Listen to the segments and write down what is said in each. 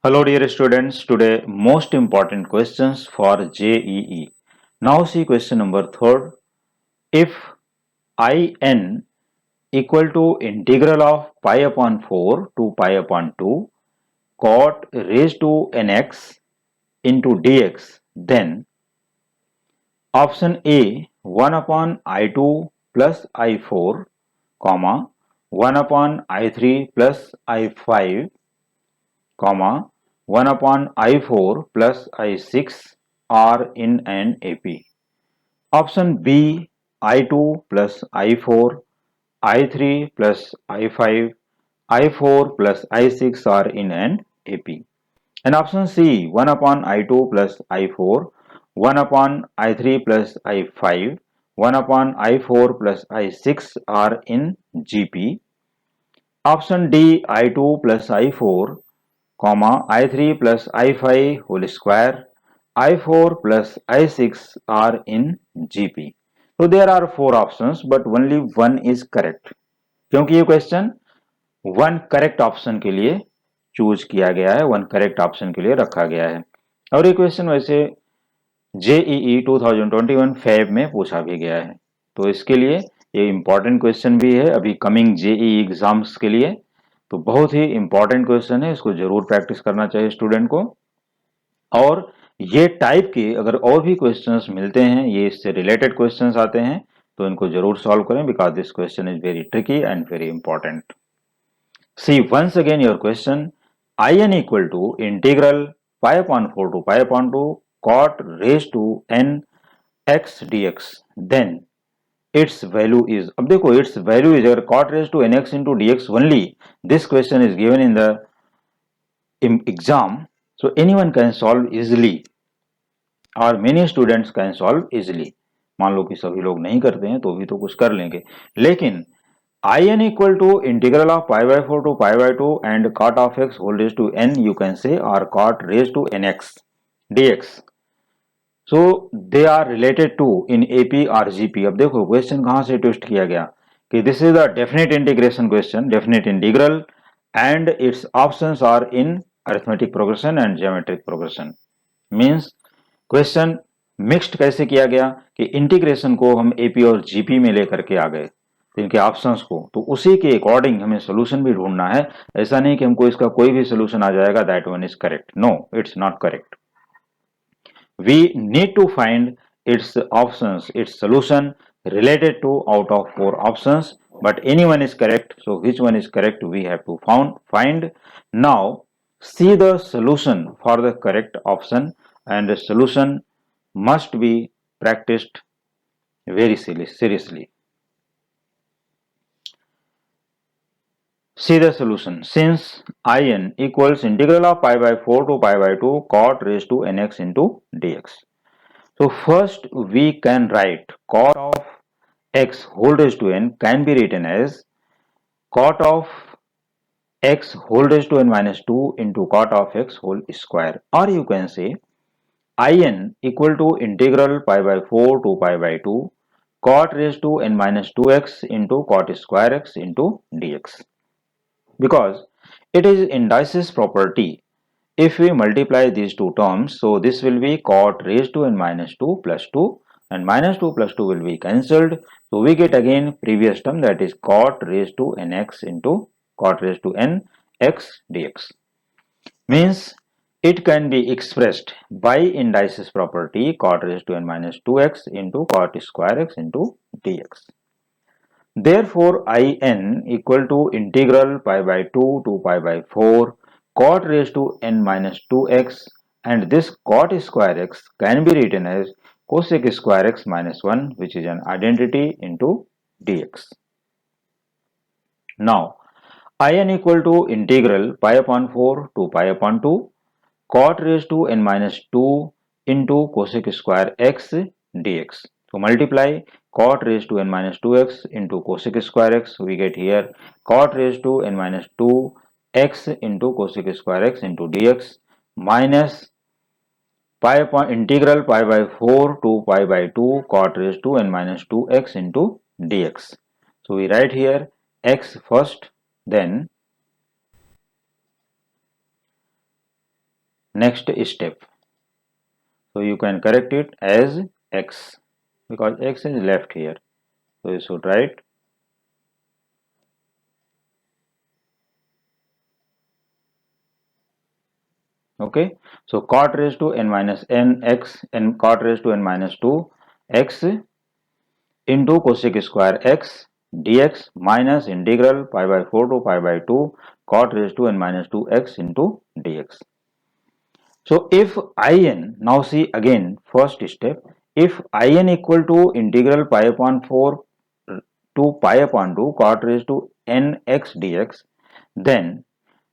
Hello dear students, today most important questions for JEE. Now see question number 3rd. If in equal to integral of pi upon 4 to pi upon 2 cot raised to nx into dx, then option A 1 upon I2 plus I4, comma 1 upon I3 plus I5, comma 1 upon I4 plus I6 are in an AP. Option B I2 plus I4, I3 plus I5, I4 plus I6 are in an AP. And option C 1 upon I2 plus I4, 1 upon I3 plus I5, 1 upon I4 plus I6 are in GP. Option D I2 plus I4, comma I3 plus I5 whole square, I4 plus I6 are in GP. So there are four options but only one is correct. क्योंकि ये question one correct option के लिए choose किया गया है, one correct option के लिए रखा गया है। और ये क्वेश्चन वैसे जेईई 2021 फैब में पूछा भी गया है, तो इसके लिए ये इंपॉर्टेंट क्वेश्चन भी है अभी कमिंग जेईई एग्जाम्स के लिए। तो बहुत ही इंपॉर्टेंट क्वेश्चन है, इसको जरूर प्रैक्टिस करना चाहिए स्टूडेंट को। और ये टाइप के अगर और भी क्वेश्चंस मिलते हैं, ये इससे रिलेटेड क्वेश्चंस आते हैं, तो इनको जरूर सॉल्व करें because this question is very tricky and very important. See once again your question, I n equal to integral pi upon 4 to pi upon 2 cot raise to n x d x, then its value is, अब देखो its value is, अगर cot raise to n x into d x only this question is given in the exam, so anyone can solve easily और many students can solve easily। मान लो कि सभी लोग नहीं करते हैं तो भी तो कुछ कर लेंगे, लेकिन I n equal to integral of pi by 4 to pi by 2 and cot of x whole raise to n you can say और cot raise to n x d x, so they are related to in AP और GP. अब देखो question कहां से twist किया गया कि this is the definite integration question, definite integral, and its options are in arithmetic progression and geometric progression. Means question mixed कैसे किया गया कि इंटीग्रेशन को हम एपी और जीपी में लेकर के आ गए, तो इनके ऑप्शंस को, तो उसी के अकॉर्डिंग हमें सोल्यूशन भी ढूंढना है। ऐसा नहीं कि हमको इसका कोई भी सोल्यूशन आ जाएगा that one is correct, no it's not correct. We need to find its options, its solution related to out of four options, but any one is correct, so which one is correct we have to find. Now see the solution for the correct option, and the solution must be practiced very seriously. See the solution. Since in equals integral of pi by 4 to pi by 2 cot raised to nx into dx. So first we can write cot of x whole raised to n can be written as cot of x whole raised to n minus 2 into cot of x whole square, or you can say in equal to integral pi by 4 to pi by 2 cot raised to n minus 2x into cot square x into dx, because it is indices property. If we multiply these two terms, so this will be cot raised to n minus 2 plus 2, and minus 2 plus 2 will be cancelled. So we get again previous term, that is cot raised to nx into cot raised to n x dx. Means it can be expressed by indices property cot raised to n minus 2x into cot square x into dx. Therefore, in equal to integral pi by 2 to pi by 4 cot raised to n minus 2x, and this cot square x can be written as cosec square x minus 1, which is an identity, into dx. Now, in equal to integral pi upon 4 to pi upon 2 cot raised to n minus 2 into cosec square x dx. So multiply cot raised to n minus 2x into cosec square x, we get here cot raised to n minus 2 x into cosec square x into dx, minus pi upon integral pi by 4 to pi by 2 cot raised to n minus 2x into dx. So we write here x first, then next step. So you can correct it as x because x is left here. So you should write okay. So cot raised to n minus n x and cot raised to n minus 2 x into cosec square x dx minus integral pi by 4 to pi by 2 cot raised to n minus 2 x into dx. So if in, now see again first step, if in equal to integral pi upon 4 to pi upon 2 cot raised to n x dx, then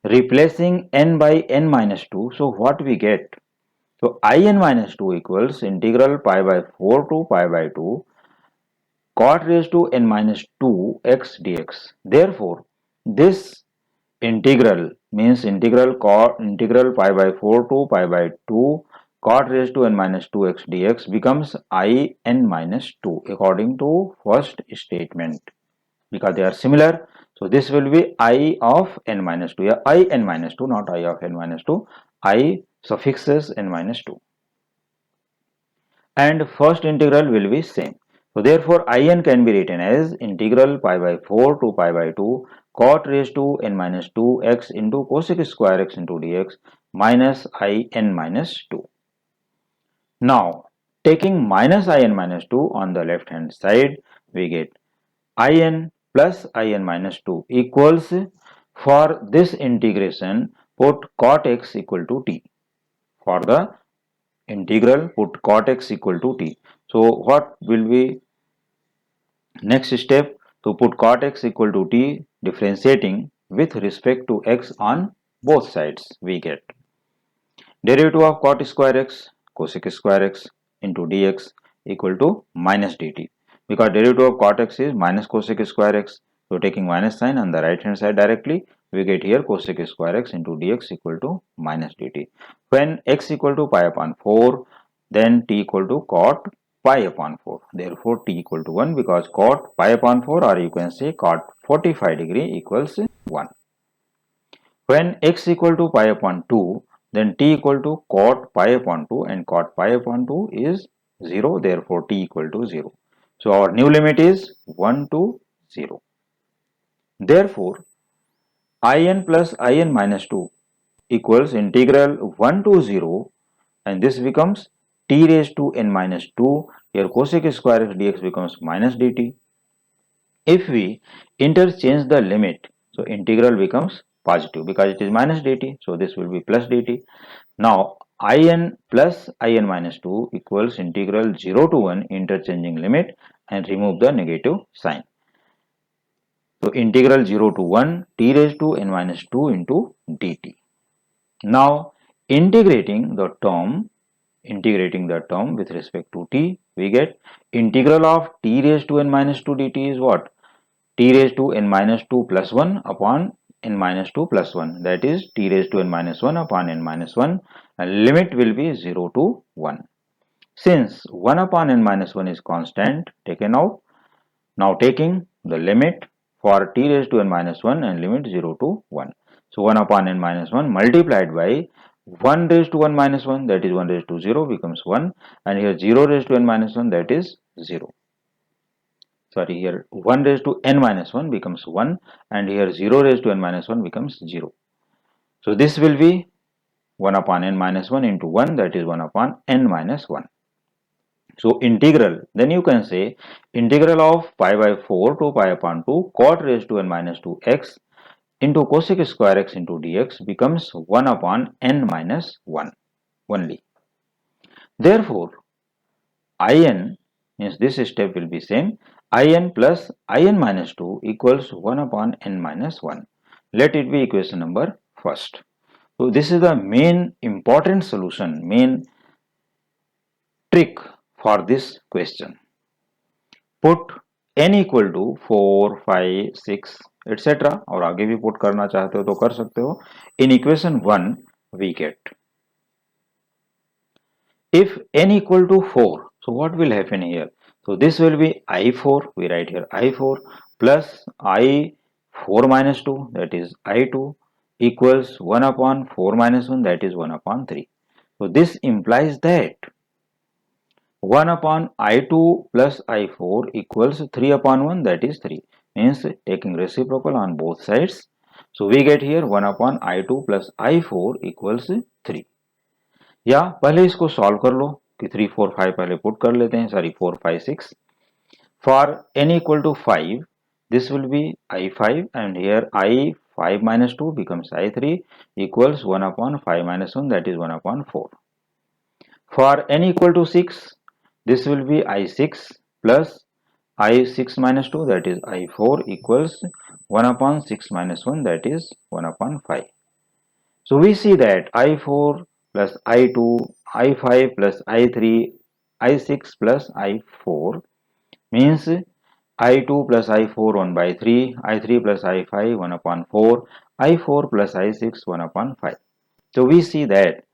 replacing n by n minus 2, so what we get? So in minus 2 equals integral pi by 4 to pi by 2 cot raised to n minus 2 x dx. Therefore, this integral means integral pi by 4 to pi by 2 cot raised to n minus 2 x dx becomes I n minus 2 according to first statement because they are similar. So this will be I of n minus 2, yeah, I n minus 2, not I of n minus 2, I suffixes n minus 2 and first integral will be same. So therefore in can be written as integral pi by 4 to pi by 2 cot raised to n minus 2 x into cosec square x into dx minus in minus 2. Now taking minus in minus 2 on the left hand side, we get in plus in minus 2 equals, for this integration put cot x equal to t. For the integral put cot x equal to t. So what will be next step? To put cot x equal to t, differentiating with respect to x on both sides, we get derivative of cot square x cosec square x into dx equal to minus dt, because derivative of cot x is minus cosec square x. So taking minus sign on the right hand side directly, we get here cosec square x into dx equal to minus dt. When x equal to pi upon 4, then t equal to cot pi upon 4. Therefore t equal to 1 because cot pi upon 4, or you can say cot 45 degree equals 1. When x equal to pi upon 2, then t equal to cot pi upon 2 and cot pi upon 2 is 0, therefore t equal to 0. So our new limit is 1 to 0. Therefore, in plus in minus 2 equals integral 1 to 0, and this becomes t raised to n minus 2. Here cosec square x dx becomes minus dt. If we interchange the limit, so integral becomes positive because it is minus dt, so this will be plus dt. Now in plus in minus 2 equals integral 0 to 1, interchanging limit and remove the negative sign. So integral 0 to 1 t raised to n minus 2 into dt. Now integrating the term with respect to t, we get integral of t raised to n minus 2 dt is what? T raised to n minus 2 plus 1 upon n minus 2 plus 1, that is t raised to n minus 1 upon n minus 1, and limit will be 0 to 1. Since 1 upon n minus 1 is constant taken out, now taking the limit for t raised to n minus 1 and limit 0 to 1. So 1 upon n minus 1 multiplied by 1 raised to 1 minus 1, that is 1 raised to 0 becomes 1, and here 0 raised to n minus 1, that is 0. Sorry, here 1 raised to n minus 1 becomes 1, and here 0 raised to n minus 1 becomes 0. So this will be 1 upon n minus 1 into 1, that is 1 upon n minus 1. So integral, then you can say integral of pi by 4 to pi upon 2 cot raised to n minus 2 x into cosec square x into dx becomes 1 upon n minus 1 only. Therefore, in means this step will be same. In plus in minus 2 equals 1 upon n minus 1. Let it be equation number first. So this is the main important solution, main trick for this question. Put n equal to 4, 5, 6 etc. और आगे भी put करना चाहते हो तो कर सकते हो. In equation 1 we get, if n equal to 4, so what will happen here? So this will be I4, we write here I4 plus I4 minus 2, that is I2 equals 1 upon 4 minus 1, that is 1 upon 3. So this implies that 1 upon I2 plus I4 equals 3 upon 1, that is 3. Means taking reciprocal on both sides. So we get here 1 upon I2 plus I4 equals 3. या पहले इसको solve कर लो कि 3 4 5 पहले put कर लेते हैं, sorry 4 5 6. For n equal to 5, this will be I5, and here I5 minus 2 becomes I3 equals 1 upon 5 minus 1, that is 1 upon 4. For n equal to 6, this will be I6 plus I6 minus 2, that is I4 equals 1 upon 6 minus 1, that is 1 upon 5. So we see that I4 plus I2, I5 plus I3, I6 plus I4 means I2 plus I4 1 by 3, I3 plus I5 1 upon 4, I4 plus I6 1 upon 5. So we see that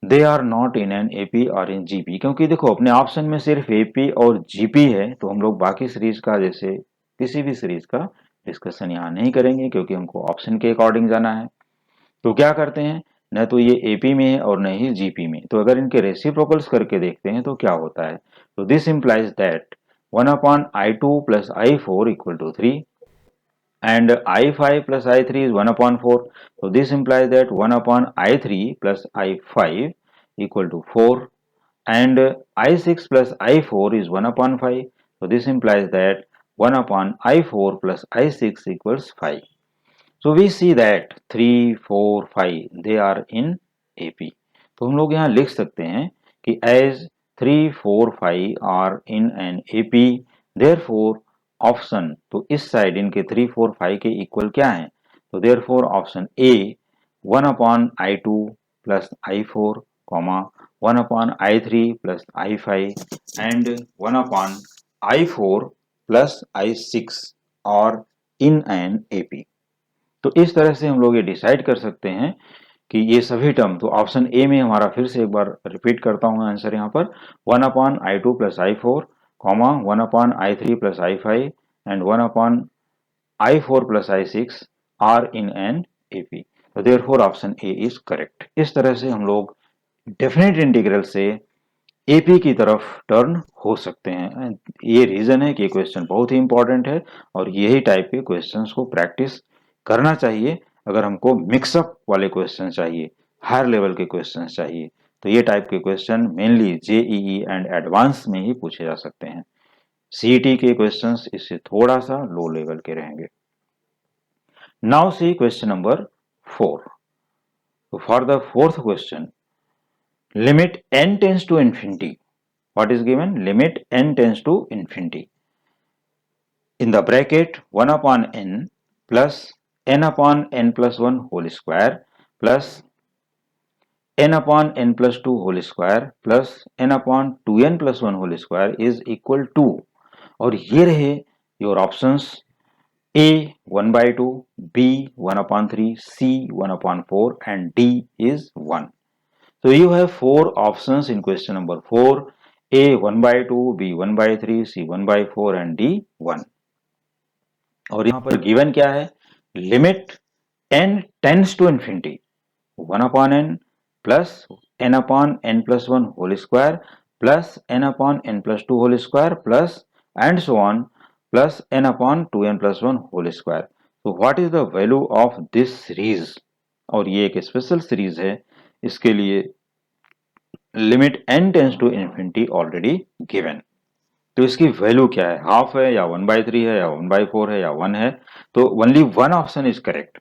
they are not in an AP or in GP. क्योंकि देखो अपने option में सिर्फ AP और GP है, तो हम लोग बाकी सीरीज का जैसे किसी भी सीरीज का डिस्कशन यहाँ नहीं करेंगे क्योंकि हमको ऑप्शन के अकॉर्डिंग जाना है. तो क्या करते हैं, न तो ये AP में है और न ही GP में. तो अगर इनके रेसिप्रोकल्स करके देखते हैं तो क्या होता है. तो this implies that 1 upon I2 plus I4 equal to 3 and I5 plus I3 is 1 upon 4. So this implies that 1 upon I3 plus I5 equal to 4 and I6 plus I4 is 1 upon 5. So this implies that 1 upon I4 plus I6 equals 5. So we see that 3, 4, 5 they are in AP. तो हम लोग यहाँ लिख सकते हैं कि as 3, 4, 5 are in an AP, therefore option, तो इस साइड इनके 3, 4, 5 के इक्वल क्या है, तो therefore option A 1 upon I2 plus I4, 1 upon I3 plus I5 and 1 upon I4 plus I6 are in an AP. तो इस तरह से हम लोग ये डिसाइड कर सकते हैं कि ये सभी टर्म, तो ऑप्शन ए में हमारा फिर से एक बार रिपीट करता हूं आंसर यहाँ पर 1 upon I2 plus I4, 1 upon I3 plus I5 and 1 upon I4 plus I6 are in n AP. तो therefore option A is correct. इस तरह से हम लोग डेफिनेट इंटीग्रल से AP की तरफ टर्न हो सकते हैं. ये रीजन है कि ये क्वेश्चन बहुत ही इंपॉर्टेंट है और यही टाइप के क्वेश्चंस को प्रैक्टिस करना चाहिए अगर हमको मिक्सअप वाले क्वेश्चन चाहिए, हायर लेवल के क्वेश्चन चाहिए. तो ये टाइप के question mainly JEE and advance में ही पूछे जा सकते हैं. CET के क्वेश्चंस इससे थोड़ा सा लो लेवल के रहेंगे. Now see question number 4. तो for the fourth question, limit n tends to infinity. What is given? Limit n tends to infinity. In the bracket 1 upon n plus n upon n plus 1 whole square plus n upon n plus 2 whole square plus n upon 2n plus 1 whole square is equal to, और ये रहे your options, A 1 by 2, B 1 upon 3, C 1 upon 4 and D is 1. So you have 4 options in question number 4, A 1 by 2, B 1 by 3, C 1 by 4 and D 1. और यहाँ पर given क्या है, limit n tends to infinity 1 upon n plus n upon n plus 1 whole square plus n upon n plus 2 whole square plus and so on plus n upon 2n plus 1 whole square. So what is the value of this series? और ये एक special series है, इसके लिए limit n tends to infinity already given. तो इसकी value क्या है, हाफ है या 1/3 है या 1/4 है या 1 है. तो only one option is correct.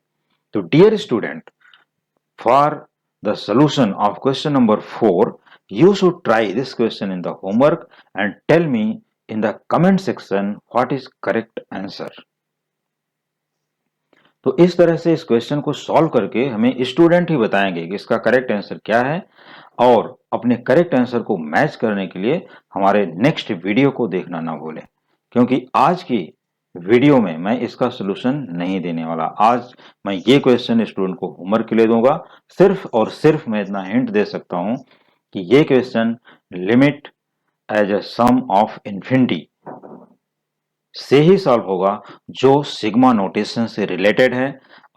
तो dear student, for the solution of question number 4 you should try this question in the homework and tell me in the comment section what is correct answer. तो इस तरह से इस question को solve करके हमें student ही बताएंगे कि इसका करेक्ट आंसर क्या है, और अपने करेक्ट आंसर को मैच करने के लिए हमारे नेक्स्ट वीडियो को देखना ना भूलें, क्योंकि आज की वीडियो में मैं इसका सॉल्यूशन नहीं देने वाला. आज मैं ये क्वेश्चन स्टूडेंट को होमवर्क के लिए दूंगा. सिर्फ और सिर्फ मैं इतना हिंट दे सकता हूं कि ये question limit as a sum of infinity से ही सॉल्व होगा जो सिग्मा नोटेशन से रिलेटेड है.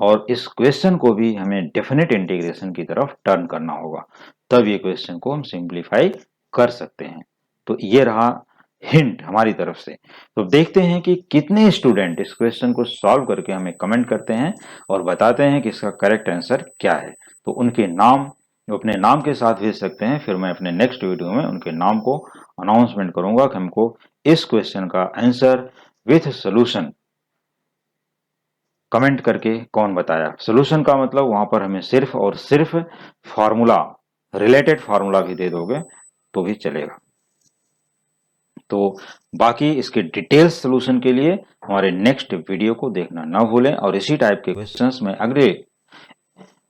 और इस क्वेश्चन को भी हमें डेफिनेट इंटीग्रेशन की तरफ टर्न करना होगा, तब ये क्वेश्चन को हम सिंप्लीफाई कर सकते हैं। तो ये रहा हिंट हमारी तरफ से। तो देखते हैं कि कितने स्टूडेंट इस क्वेश्चन को सॉल्व करके हमें कमेंट करते हैं और बताते हैं कि इसका करेक्ट आंसर क्या है। तो उनके नाम अपने नाम के साथ भेज सकते हैं, फिर मैं अपने नेक्स्ट वीडियो में उनके नाम को अनाउंसमेंट करूंगा कि हमको इस क्वेश्चन का आंसर विथ सोल्यूशन कमेंट करके कौन बताया। सोल्यूशन का मतलब वहां पर हमें सिर्फ और सिर्फ फॉर्मूला, रिलेटेड फॉर्मूला भी दे दोगे तो भी चलेगा। तो बाकी इसके डिटेल्स सोल्यूशन के लिए हमारे नेक्स्ट वीडियो को देखना ना भूलें, और इसी टाइप के क्वेश्चंस में अगले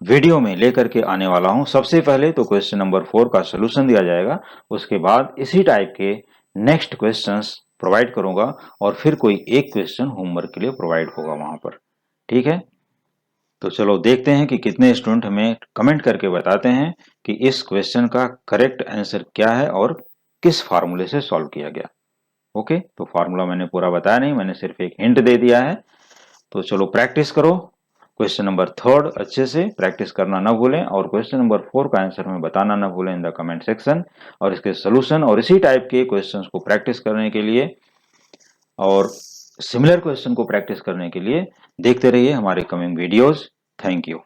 वीडियो में लेकर के आने वाला हूं। सबसे पहले तो क्वेश्चन नंबर 4 का सोल्यूशन दिया जाएगा, उसके बाद इसी टाइप के नेक्स्ट क्वेश्चंस प्रोवाइड करूंगा और फिर कोई एक क्वेश्चन होमवर्क के लिए प्रोवाइड होगा वहां पर। ठीक है, तो चलो देखते हैं कि कितने स्टूडेंट हमें कमेंट करके बताते हैं कि इस क्वेश्चन का करेक्ट आंसर क्या है और किस फार्मूले से सॉल्व किया गया। ओके, तो फार्मूला मैंने पूरा बताया नहीं, मैंने सिर्फ एक हिंट दे दिया है। तो चलो प्रैक्टिस करो, क्वेश्चन नंबर 3 अच्छे से प्रैक्टिस करना ना भूलें, और क्वेश्चन नंबर 4 का आंसर हमें बताना ना भूलें इन द कमेंट सेक्शन, और इसके सोल्यूशन और इसी टाइप के क्वेश्चंस को प्रैक्टिस करने के लिए और सिमिलर क्वेश्चन को प्रैक्टिस करने के लिए देखते रहिए हमारे कमिंग वीडियोस। Thank you.